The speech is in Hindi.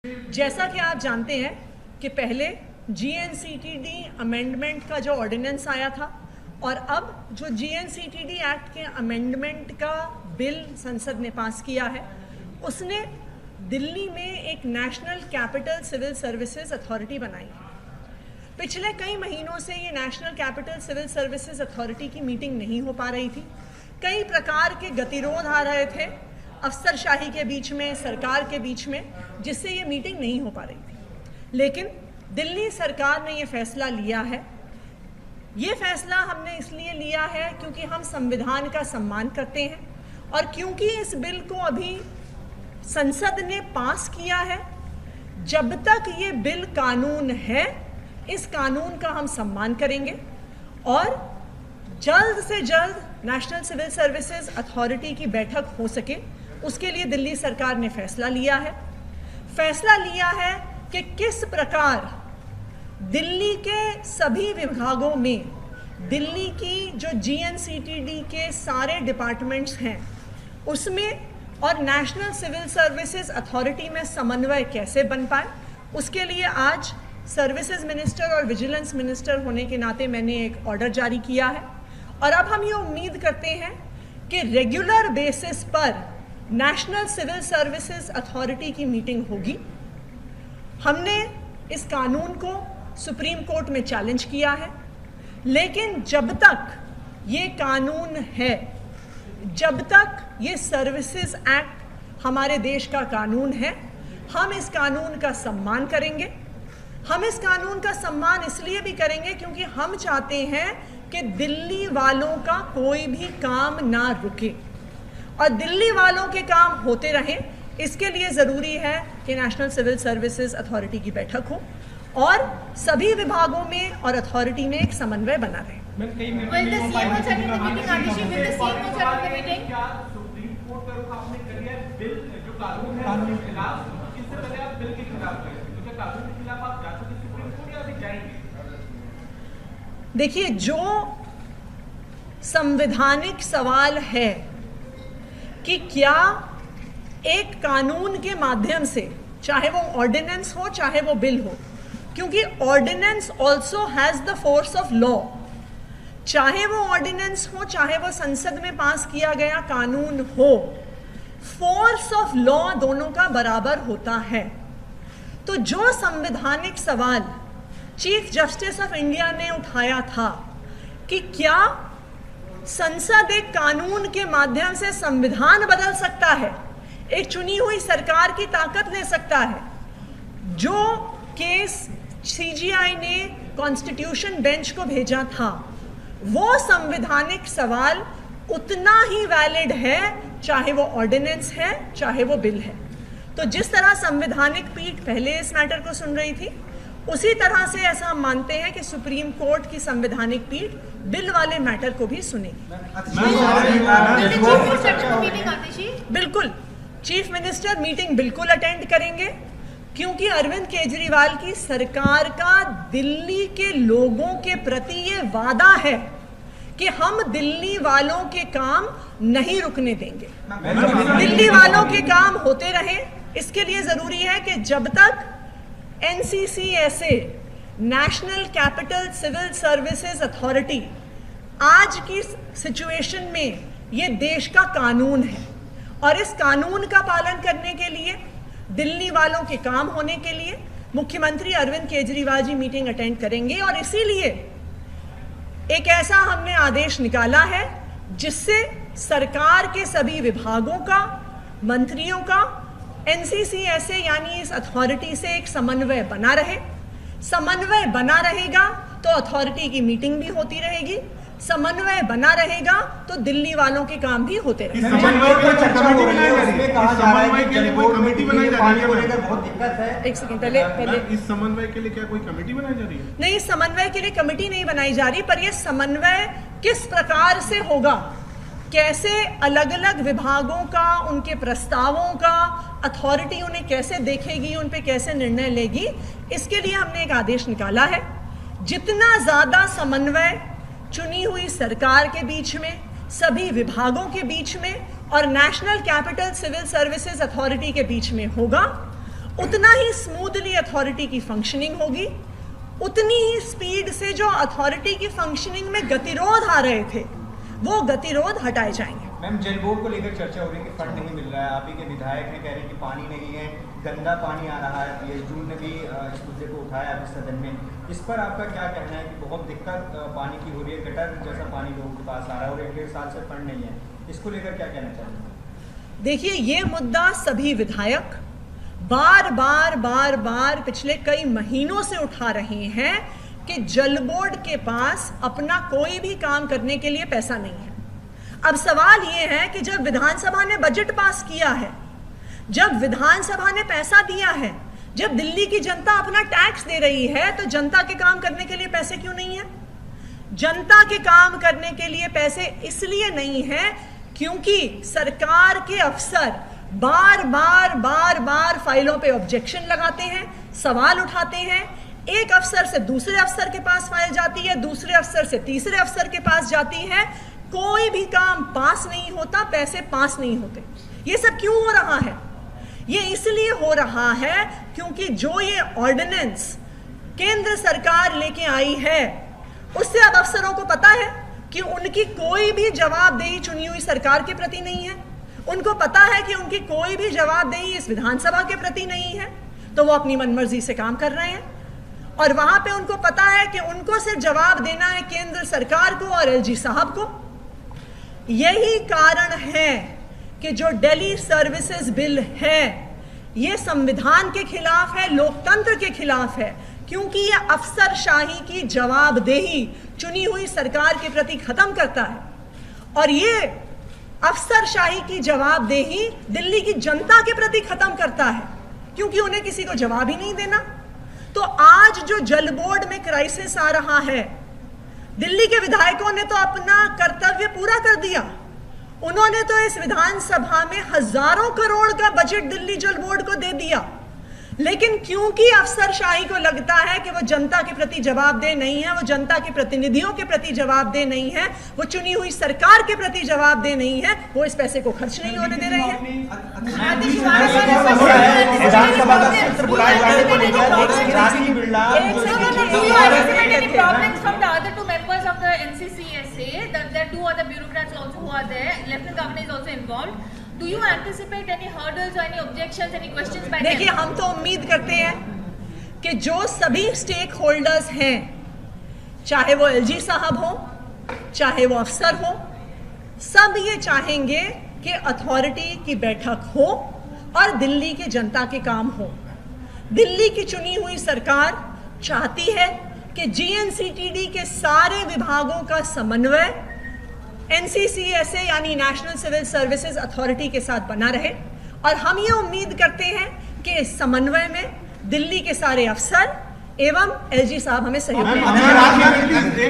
जैसा कि आप जानते हैं कि पहले जीएनसीटीडी अमेंडमेंट का जो ऑर्डिनेंस आया था और अब जो जीएनसीटीडी एक्ट के अमेंडमेंट का बिल संसद ने पास किया है, उसने दिल्ली में एक national capital civil services authority बनाई है। पिछले कई महीनों से ये national capital civil services authority की मीटिंग नहीं हो पा रही थी। कई प्रकार के गतिरोध आ रहे थे अफसरशाही के बीच में, सरकार के बीच में, जिससे ये मीटिंग नहीं हो पा रही थी। लेकिन दिल्ली सरकार ने ये फैसला लिया है। ये फैसला हमने इसलिए लिया है क्योंकि हम संविधान का सम्मान करते हैं और क्योंकि इस बिल को अभी संसद ने पास किया है। जब तक ये बिल कानून है, इस कानून का हम सम्मान करेंगे और जल्द से जल्द नेशनल सिविल सर्विसेज अथॉरिटी की बैठक हो सके, उसके लिए दिल्ली सरकार ने फैसला लिया है कि किस प्रकार दिल्ली के सभी विभागों में दिल्ली की जो जीएनसीटीडी के सारे डिपार्टमेंट्स हैं उसमें और नेशनल सिविल सर्विसेज अथॉरिटी में समन्वय कैसे बन पाए। उसके लिए आज सर्विसेज मिनिस्टर और विजिलेंस मिनिस्टर होने के नाते मैंने एक ऑर्डर जारी किया है और अब हम ये उम्मीद करते हैं कि रेगुलर बेसिस पर नेशनल सिविल सर्विसेज अथॉरिटी की मीटिंग होगी। हमने इस कानून को सुप्रीम कोर्ट में चैलेंज किया है, लेकिन जब तक ये कानून है, जब तक ये सर्विसेज एक्ट हमारे देश का कानून है, हम इस कानून का सम्मान करेंगे। हम इस कानून का सम्मान इसलिए भी करेंगे क्योंकि हम चाहते हैं कि दिल्ली वालों का कोई भी काम ना रुके और दिल्ली वालों के काम होते रहें। इसके लिए ज़रूरी है कि नेशनल सिविल सर्विसेज अथॉरिटी की बैठक हो और सभी विभागों में और अथॉरिटी में एक समन्वय बना रहे। देखिए, जो संवैधानिक सवाल है कि क्या एक कानून के माध्यम से, चाहे वो ऑर्डिनेंस हो चाहे वो बिल हो, क्योंकि ordinance also has the force of law, चाहे वो ऑर्डिनेंस हो चाहे वो संसद में पास किया गया कानून हो, फोर्स ऑफ लॉ दोनों का बराबर होता है। तो जो संवैधानिक सवाल चीफ जस्टिस ऑफ इंडिया ने उठाया था कि क्या संसद एक कानून के माध्यम से संविधान बदल सकता है, एक चुनी हुई सरकार की ताकत ले सकता है, जो केस सीजीआई ने कॉन्स्टिट्यूशन बेंच को भेजा था, वो संवैधानिक सवाल उतना ही वैलिड है चाहे वो ऑर्डिनेंस है चाहे वो बिल है। तो जिस तरह संवैधानिक पीठ पहले इस मैटर को सुन रही थी, उसी तरह से ऐसा हम मानते हैं कि सुप्रीम कोर्ट की संवैधानिक पीठ बिल वाले मैटर को भी सुनेगी। बिल्कुल, चीफ मिनिस्टर मीटिंग बिल्कुल अटेंड करेंगे क्योंकि अरविंद केजरीवाल की सरकार का दिल्ली के लोगों के प्रति ये वादा है कि हम दिल्ली वालों के काम नहीं रुकने देंगे, दिल्ली वालों के काम होते रहें। इसके लिए जरूरी है कि जब तक NCCSA national capital civil services authority आज की सिचुएशन में ये देश का कानून है और इस कानून का पालन करने के लिए, दिल्ली वालों के काम होने के लिए मुख्यमंत्री अरविंद केजरीवाल जी मीटिंग अटेंड करेंगे और इसीलिए एक ऐसा हमने आदेश निकाला है जिससे सरकार के सभी विभागों का, मंत्रियों का NCCSA यानी इस अथॉरिटी से एक समन्वय बना रहे। समन्वय बना रहेगा तो अथॉरिटी की मीटिंग भी होती रहेगी, समन्वय बना रहेगा तो दिल्ली वालों के काम भी होते रहेंगे। एक सेकंड, पहले इस समन्वय के लिए क्या कोई कमेटी बनाई जा रही है? नहीं, इस समन्वय के लिए कमेटी नहीं बनाई जा रही, पर यह समन्वय किस प्रकार से होगा, कैसे अलग अलग विभागों का, उनके प्रस्तावों का अथॉरिटी उन्हें कैसे देखेगी, उन पे कैसे निर्णय लेगी, इसके लिए हमने एक आदेश निकाला है। जितना ज्यादा समन्वय चुनी हुई सरकार के बीच में, सभी विभागों के बीच में और national capital civil services authority के बीच में होगा, उतना ही स्मूथली अथॉरिटी की फंक्शनिंग होगी, उतनी ही स्पीड से जो अथॉरिटी की फंक्शनिंग में गतिरोध आ रहे थे वो गतिरोध हटाए जाएंगे। मैम, जल बोर्ड को लेकर चर्चा हो रही है कि फंड नहीं मिल रहा है, आप ही के विधायक हैं, कह रहे हैं कि पानी नहीं है, गंदा पानी आ रहा है। पीएस जून ने भी इस मुद्दे को उठाया अभी सदन में। इस पर आपका क्या कहना है कि बहुत दिक्कत पानी की हो रही है, गटर जैसा पानी लोगों के पास आ रहा है और 1-1.5 साल से फंड नहीं है, इसको लेकर क्या कहना चाहिए? देखिए, ये मुद्दा सभी विधायक बार बार पिछले कई महीनों से उठा रहे हैं कि जल बोर्ड के पास अपना कोई भी काम करने के लिए पैसा नहीं है। अब सवाल ये है कि जब विधानसभा ने बजट पास किया है, जब विधानसभा ने पैसा दिया है, जब दिल्ली की जनता अपना टैक्स दे रही है, तो जनता के काम करने के लिए पैसे क्यों नहीं है? जनता के काम करने के लिए पैसे इसलिए नहीं है क्योंकि सरकार के अफसर बार बार फाइलों पे ऑब्जेक्शन लगाते हैं, सवाल उठाते हैं। एक अफसर से दूसरे अफसर के पास फाइल जाती है, दूसरे अफसर से तीसरे अफसर के पास जाती है, कोई भी काम पास नहीं होता, पैसे पास नहीं होते। ये सब क्यों हो रहा है? ये इसलिए हो रहा है क्योंकि जो ये ऑर्डिनेंस केंद्र सरकार लेके आई है उससे अब अफसरों को पता है कि उनकी कोई भी जवाबदेही चुनी हुई सरकार के प्रति नहीं है, उनको पता है कि उनकी कोई भी जवाबदेही इस विधानसभा के प्रति नहीं है, तो वो अपनी मनमर्जी से काम कर रहे हैं। और वहां पे उनको पता है कि उनको सिर्फ जवाब देना है केंद्र सरकार को और एलजी साहब को। यही कारण है कि जो दिल्ली सर्विसेज बिल है ये संविधान के खिलाफ है, लोकतंत्र के खिलाफ है, क्योंकि ये अफसरशाही की जवाबदेही चुनी हुई सरकार के प्रति खत्म करता है। और ये अफसरशाही की जवाबदेही दिल्ली की जनता के प्रति खत्म करता है, क्योंकि उन्हें किसी को जवाब ही नहीं देना। तो आज जो जल बोर्ड में क्राइसिस आ रहा है, दिल्ली के विधायकों ने तो अपना कर्तव्य पूरा कर दिया। उन्होंने तो इस विधानसभा में हजारों करोड़ का बजट दिल्ली जल बोर्ड को दे दिया, लेकिन क्योंकि अफसरशाही को लगता है कि वो जनता के प्रति जवाबदेह नहीं है, वो जनता के प्रतिनिधियों के प्रति जवाबदेह नहीं है, वो चुनी हुई सरकार के प्रति जवाबदेह नहीं है, वो इस पैसे को खर्च नहीं होने दे रही है। Do you anticipate any hurdles or any objections, any questions by them? देखिए, हम तो उम्मीद करते हैं कि जो सभी स्टेक होल्डर्स हैं, चाहे वो एलजी साहब हो, चाहे वो अफसर हो, सब ये चाहेंगे कि अथॉरिटी की बैठक हो और दिल्ली की जनता के काम हो। दिल्ली की चुनी हुई सरकार चाहती है कि जीएनसीटीडी के सारे विभागों का समन्वय एनसीसीएसए यानी नेशनल सिविल सर्विसेज अथॉरिटी के साथ बना रहे, और हम ये उम्मीद करते हैं कि इस समन्वय में दिल्ली के सारे अफसर एवं एलजी साहब हमें सहयोग करेंगे।